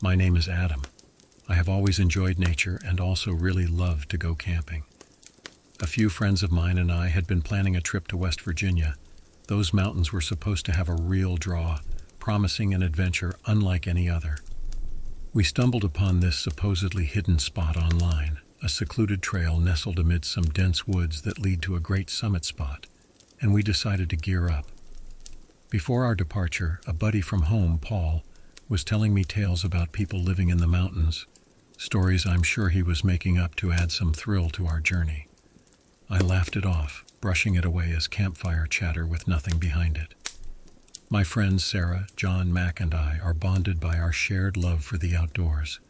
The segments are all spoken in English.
My name is Adam. I have always enjoyed nature and also really loved to go camping. A few friends of mine and I had been planning a trip to West Virginia. Those mountains were supposed to have a real draw, promising an adventure unlike any other. We stumbled upon this supposedly hidden spot online, a secluded trail nestled amid some dense woods that lead to a great summit spot, and we decided to gear up. Before our departure, a buddy from home, Paul, was telling me tales about people living in the mountains, stories I'm sure he was making up to add some thrill to our journey. I laughed it off, brushing it away as campfire chatter with nothing behind it. My friends Sarah, John, Mac, and I are bonded by our shared love for the outdoors.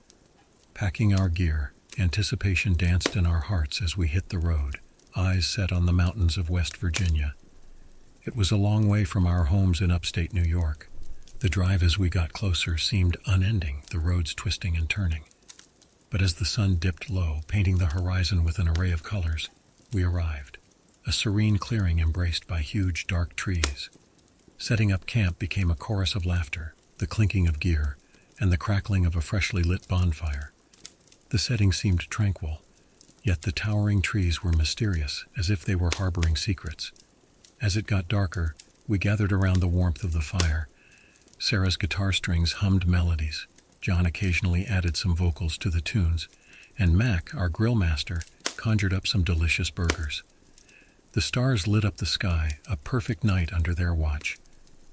Packing our gear, anticipation danced in our hearts as we hit the road, eyes set on the mountains of West Virginia. It was a long way from our homes in upstate New York. The drive as we got closer seemed unending, the roads twisting and turning. But as the sun dipped low, painting the horizon with an array of colors, we arrived. A serene clearing embraced by huge, dark trees. Setting up camp became a chorus of laughter, the clinking of gear, and the crackling of a freshly lit bonfire. The setting seemed tranquil, yet the towering trees were mysterious, as if they were harboring secrets. As it got darker, we gathered around the warmth of the fire. Sarah's guitar strings hummed melodies. John occasionally added some vocals to the tunes, and Mac, our grill master, conjured up some delicious burgers. The stars lit up the sky, a perfect night under their watch.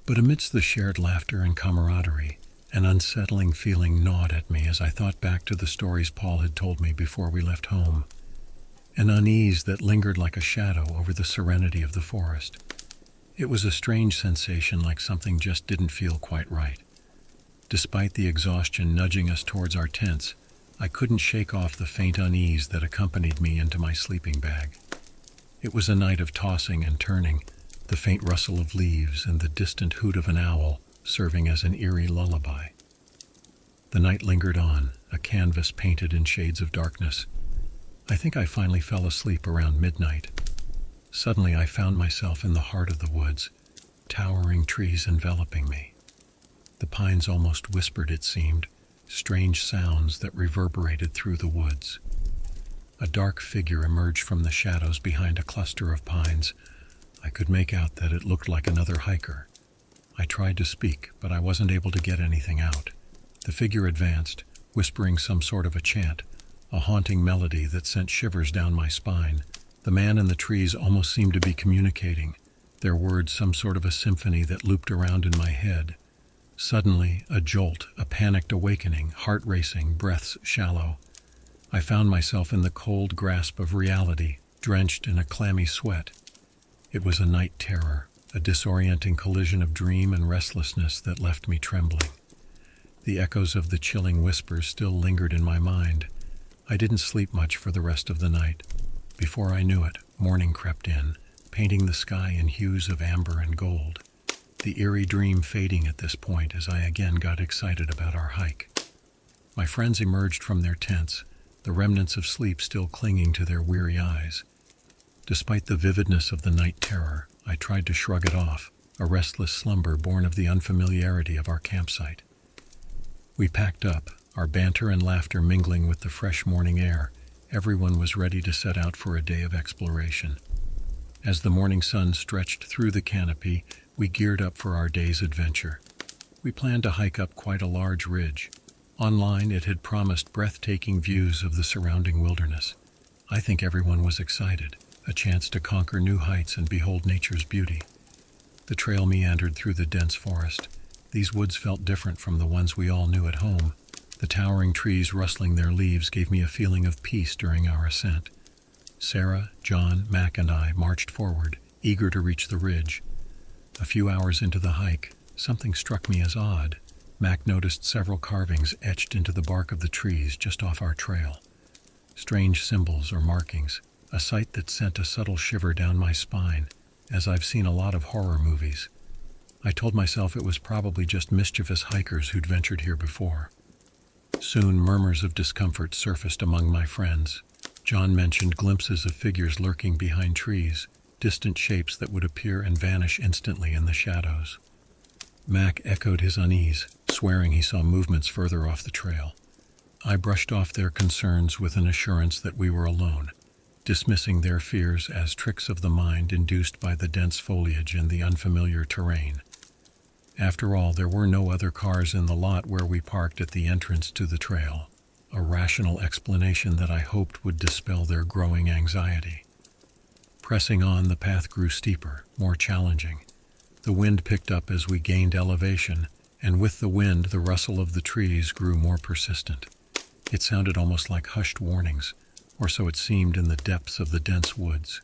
But amidst the shared laughter and camaraderie, an unsettling feeling gnawed at me as I thought back to the stories Paul had told me before we left home. An unease that lingered like a shadow over the serenity of the forest. It was a strange sensation, like something just didn't feel quite right. Despite the exhaustion nudging us towards our tents, I couldn't shake off the faint unease that accompanied me into my sleeping bag. It was a night of tossing and turning, the faint rustle of leaves and the distant hoot of an owl serving as an eerie lullaby. The night lingered on, a canvas painted in shades of darkness. I think I finally fell asleep around midnight. Suddenly I found myself in the heart of the woods, towering trees enveloping me. The pines almost whispered, it seemed, strange sounds that reverberated through the woods. A dark figure emerged from the shadows behind a cluster of pines. I could make out that it looked like another hiker. I tried to speak, but I wasn't able to get anything out. The figure advanced, whispering some sort of a chant, a haunting melody that sent shivers down my spine. The man in the trees almost seemed to be communicating, their words some sort of a symphony that looped around in my head. Suddenly, a jolt, a panicked awakening, heart racing, breaths shallow. I found myself in the cold grasp of reality, drenched in a clammy sweat. It was a night terror, a disorienting collision of dream and restlessness that left me trembling. The echoes of the chilling whispers still lingered in my mind. I didn't sleep much for the rest of the night. Before I knew it, morning crept in, painting the sky in hues of amber and gold. The eerie dream fading at this point as I again got excited about our hike. My friends emerged from their tents, the remnants of sleep still clinging to their weary eyes. Despite the vividness of the night terror, I tried to shrug it off, a restless slumber born of the unfamiliarity of our campsite. We packed up, our banter and laughter mingling with the fresh morning air. Everyone was ready to set out for a day of exploration. As the morning sun stretched through the canopy, we geared up for our day's adventure. We planned to hike up quite a large ridge. Online, it had promised breathtaking views of the surrounding wilderness. I think everyone was excited, a chance to conquer new heights and behold nature's beauty. The trail meandered through the dense forest. These woods felt different from the ones we all knew at home. The towering trees rustling their leaves gave me a feeling of peace during our ascent. Sarah, John, Mac, and I marched forward, eager to reach the ridge. A few hours into the hike, something struck me as odd. Mac noticed several carvings etched into the bark of the trees just off our trail. Strange symbols or markings, a sight that sent a subtle shiver down my spine, as I've seen a lot of horror movies. I told myself it was probably just mischievous hikers who'd ventured here before. Soon murmurs of discomfort surfaced among my friends. John mentioned glimpses of figures lurking behind trees, distant shapes that would appear and vanish instantly in the shadows. Mac echoed his unease, swearing he saw movements further off the trail. I brushed off their concerns with an assurance that we were alone, dismissing their fears as tricks of the mind induced by the dense foliage and the unfamiliar terrain. After all, there were no other cars in the lot where we parked at the entrance to the trail, a rational explanation that I hoped would dispel their growing anxiety. Pressing on, the path grew steeper, more challenging. The wind picked up as we gained elevation, and with the wind, the rustle of the trees grew more persistent. It sounded almost like hushed warnings, or so it seemed in the depths of the dense woods.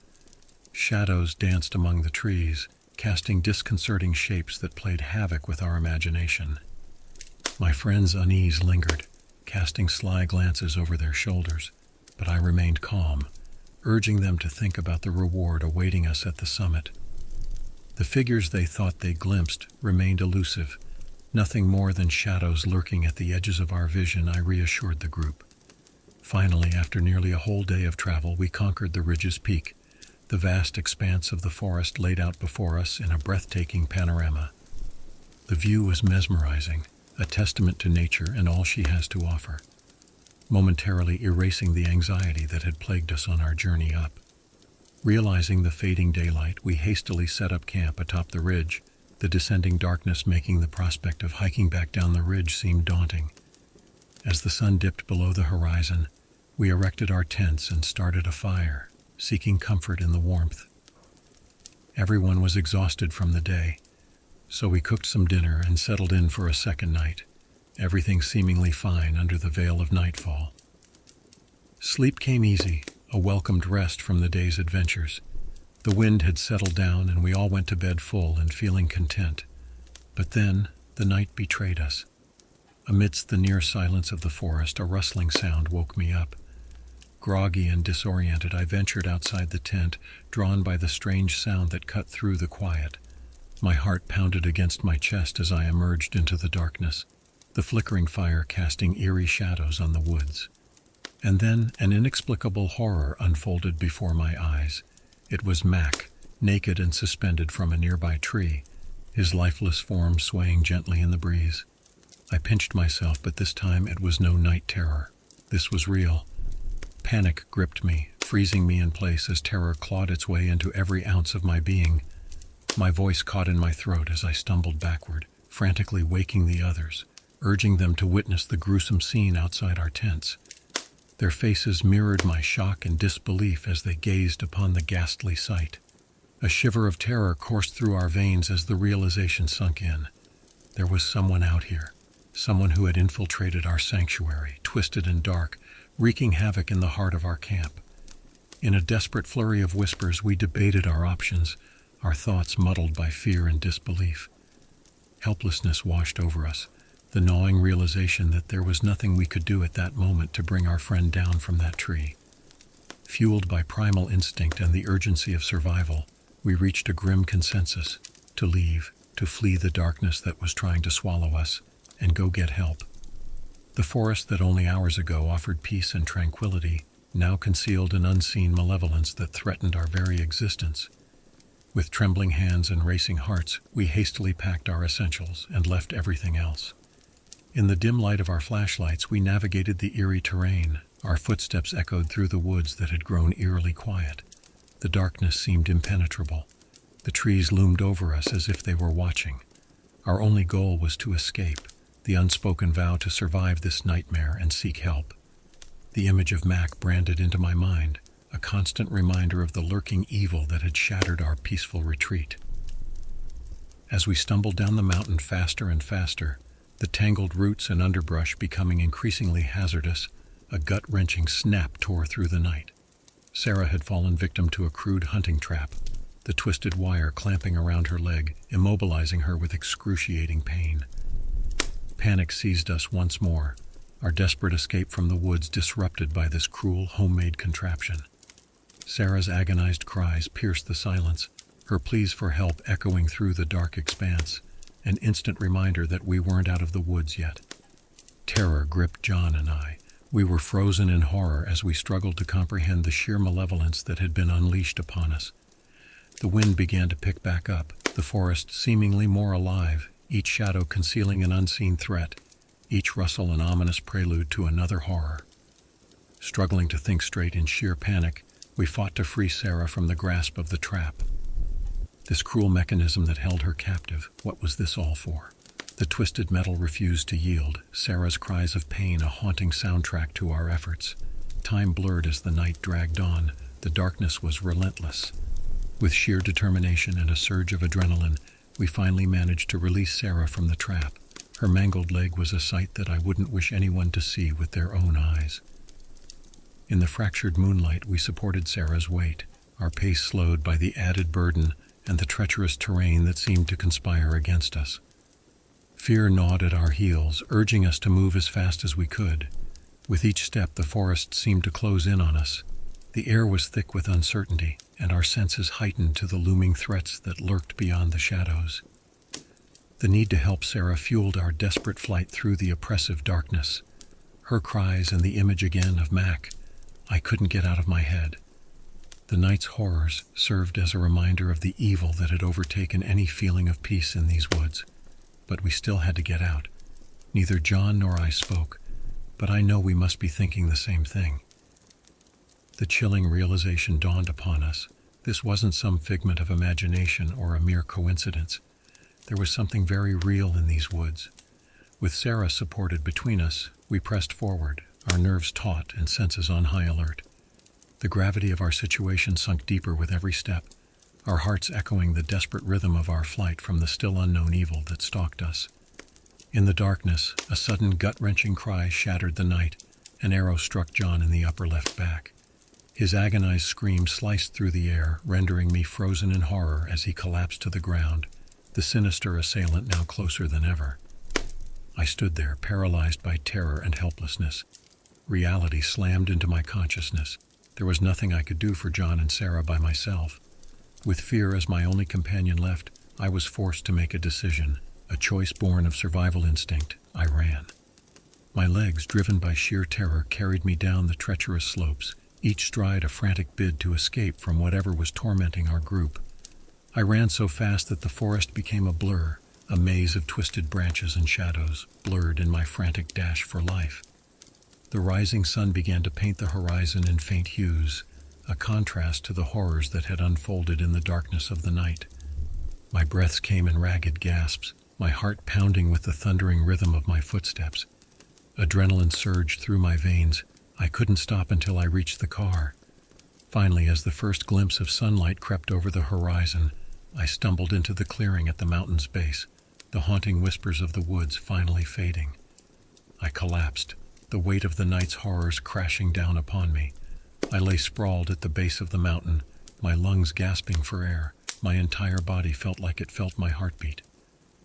Shadows danced among the trees, casting disconcerting shapes that played havoc with our imagination. My friend's unease lingered, casting sly glances over their shoulders, but I remained calm, urging them to think about the reward awaiting us at the summit. The figures they thought they glimpsed remained elusive, nothing more than shadows lurking at the edges of our vision, I reassured the group. Finally, after nearly a whole day of travel, we conquered the ridge's peak, the vast expanse of the forest laid out before us in a breathtaking panorama. The view was mesmerizing, a testament to nature and all she has to offer, momentarily erasing the anxiety that had plagued us on our journey up. Realizing the fading daylight, we hastily set up camp atop the ridge, the descending darkness making the prospect of hiking back down the ridge seem daunting. As the sun dipped below the horizon, we erected our tents and started a fire, seeking comfort in the warmth. Everyone was exhausted from the day, so we cooked some dinner and settled in for a second night, everything seemingly fine under the veil of nightfall. Sleep came easy, a welcomed rest from the day's adventures. The wind had settled down and we all went to bed full and feeling content. But then the night betrayed us. Amidst the near silence of the forest, a rustling sound woke me up. Groggy and disoriented, I ventured outside the tent, drawn by the strange sound that cut through the quiet. My heart pounded against my chest as I emerged into the darkness, the flickering fire casting eerie shadows on the woods. And then an inexplicable horror unfolded before my eyes. It was Mac, naked and suspended from a nearby tree, his lifeless form swaying gently in the breeze. I pinched myself, but this time it was no night terror. This was real. Panic gripped me, freezing me in place as terror clawed its way into every ounce of my being. My voice caught in my throat as I stumbled backward, frantically waking the others, urging them to witness the gruesome scene outside our tents. Their faces mirrored my shock and disbelief as they gazed upon the ghastly sight. A shiver of terror coursed through our veins as the realization sunk in. There was someone out here, someone who had infiltrated our sanctuary, twisted and dark, wreaking havoc in the heart of our camp. In a desperate flurry of whispers, we debated our options, our thoughts muddled by fear and disbelief. Helplessness washed over us, the gnawing realization that there was nothing we could do at that moment to bring our friend down from that tree. Fueled by primal instinct and the urgency of survival, we reached a grim consensus: to leave, to flee the darkness that was trying to swallow us, and go get help. The forest that only hours ago offered peace and tranquility now concealed an unseen malevolence that threatened our very existence. With trembling hands and racing hearts, we hastily packed our essentials and left everything else. In the dim light of our flashlights, we navigated the eerie terrain. Our footsteps echoed through the woods that had grown eerily quiet. The darkness seemed impenetrable. The trees loomed over us as if they were watching. Our only goal was to escape, the unspoken vow to survive this nightmare and seek help. The image of Mac branded into my mind, a constant reminder of the lurking evil that had shattered our peaceful retreat. As we stumbled down the mountain faster and faster, the tangled roots and underbrush becoming increasingly hazardous, a gut-wrenching snap tore through the night. Sarah had fallen victim to a crude hunting trap, the twisted wire clamping around her leg, immobilizing her with excruciating pain. Panic seized us once more, our desperate escape from the woods disrupted by this cruel homemade contraption. Sarah's agonized cries pierced the silence, her pleas for help echoing through the dark expanse, an instant reminder that we weren't out of the woods yet. Terror gripped John and I. We were frozen in horror as we struggled to comprehend the sheer malevolence that had been unleashed upon us. The wind began to pick back up, the forest seemingly more alive, each shadow concealing an unseen threat, each rustle an ominous prelude to another horror. Struggling to think straight in sheer panic, we fought to free Sarah from the grasp of the trap. This cruel mechanism that held her captive, what was this all for? The twisted metal refused to yield, Sarah's cries of pain a haunting soundtrack to our efforts. Time blurred as the night dragged on, the darkness was relentless. With sheer determination and a surge of adrenaline, we finally managed to release Sarah from the trap. Her mangled leg was a sight that I wouldn't wish anyone to see with their own eyes. In the fractured moonlight, we supported Sarah's weight, our pace slowed by the added burden and the treacherous terrain that seemed to conspire against us. Fear gnawed at our heels, urging us to move as fast as we could. With each step, the forest seemed to close in on us. The air was thick with uncertainty, and our senses heightened to the looming threats that lurked beyond the shadows. The need to help Sarah fueled our desperate flight through the oppressive darkness. Her cries and the image again of Mac, I couldn't get out of my head. The night's horrors served as a reminder of the evil that had overtaken any feeling of peace in these woods. But we still had to get out. Neither John nor I spoke, but I know we must be thinking the same thing. The chilling realization dawned upon us. This wasn't some figment of imagination or a mere coincidence. There was something very real in these woods. With Sarah supported between us, we pressed forward, our nerves taut and senses on high alert. The gravity of our situation sunk deeper with every step, our hearts echoing the desperate rhythm of our flight from the still unknown evil that stalked us. In the darkness, a sudden gut-wrenching cry shattered the night. An arrow struck John in the upper left back. His agonized scream sliced through the air, rendering me frozen in horror as he collapsed to the ground, the sinister assailant now closer than ever. I stood there, paralyzed by terror and helplessness. Reality slammed into my consciousness. There was nothing I could do for John and Sarah by myself. With fear as my only companion left, I was forced to make a decision, a choice born of survival instinct. I ran. My legs, driven by sheer terror, carried me down the treacherous slopes, each stride a frantic bid to escape from whatever was tormenting our group. I ran so fast that the forest became a blur, a maze of twisted branches and shadows, blurred in my frantic dash for life. The rising sun began to paint the horizon in faint hues, a contrast to the horrors that had unfolded in the darkness of the night. My breaths came in ragged gasps, my heart pounding with the thundering rhythm of my footsteps. Adrenaline surged through my veins. I couldn't stop until I reached the car. Finally, as the first glimpse of sunlight crept over the horizon, I stumbled into the clearing at the mountain's base, the haunting whispers of the woods finally fading. I collapsed, the weight of the night's horrors crashing down upon me. I lay sprawled at the base of the mountain, my lungs gasping for air. My entire body felt like it felt my heartbeat.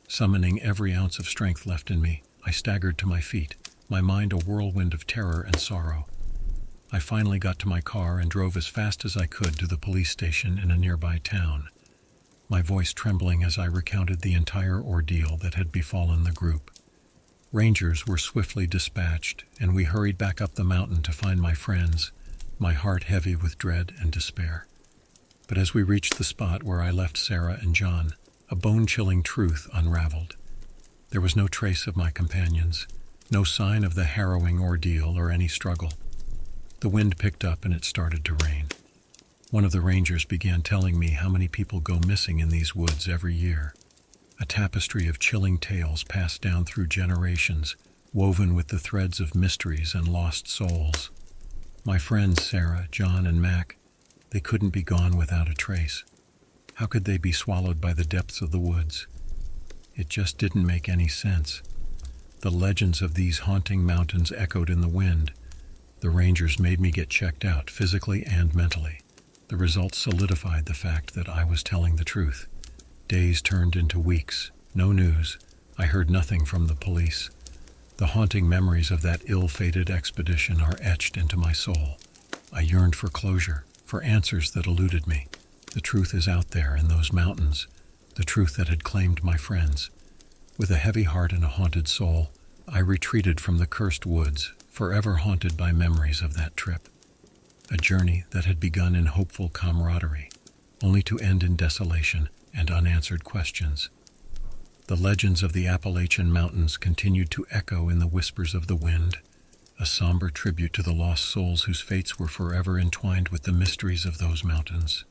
Summoning every ounce of strength left in me, I staggered to my feet, my mind a whirlwind of terror and sorrow. I finally got to my car and drove as fast as I could to the police station in a nearby town, my voice trembling as I recounted the entire ordeal that had befallen the group. Rangers were swiftly dispatched, and we hurried back up the mountain to find my friends, my heart heavy with dread and despair. But as we reached the spot where I left Sarah and John, a bone-chilling truth unraveled. There was no trace of my companions, no sign of the harrowing ordeal or any struggle. The wind picked up and it started to rain. One of the rangers began telling me how many people go missing in these woods every year. A tapestry of chilling tales passed down through generations, woven with the threads of mysteries and lost souls. My friends Sarah, John, and Mac, they couldn't be gone without a trace. How could they be swallowed by the depths of the woods? It just didn't make any sense. The legends of these haunting mountains echoed in the wind. The rangers made me get checked out physically and mentally. The results solidified the fact that I was telling the truth. Days turned into weeks. No news. I heard nothing from the police. The haunting memories of that ill-fated expedition are etched into my soul. I yearned for closure, for answers that eluded me. The truth is out there in those mountains, the truth that had claimed my friends. With a heavy heart and a haunted soul, I retreated from the cursed woods, forever haunted by memories of that trip. A journey that had begun in hopeful camaraderie, only to end in desolation and unanswered questions. The legends of the Appalachian Mountains continued to echo in the whispers of the wind, a somber tribute to the lost souls whose fates were forever entwined with the mysteries of those mountains.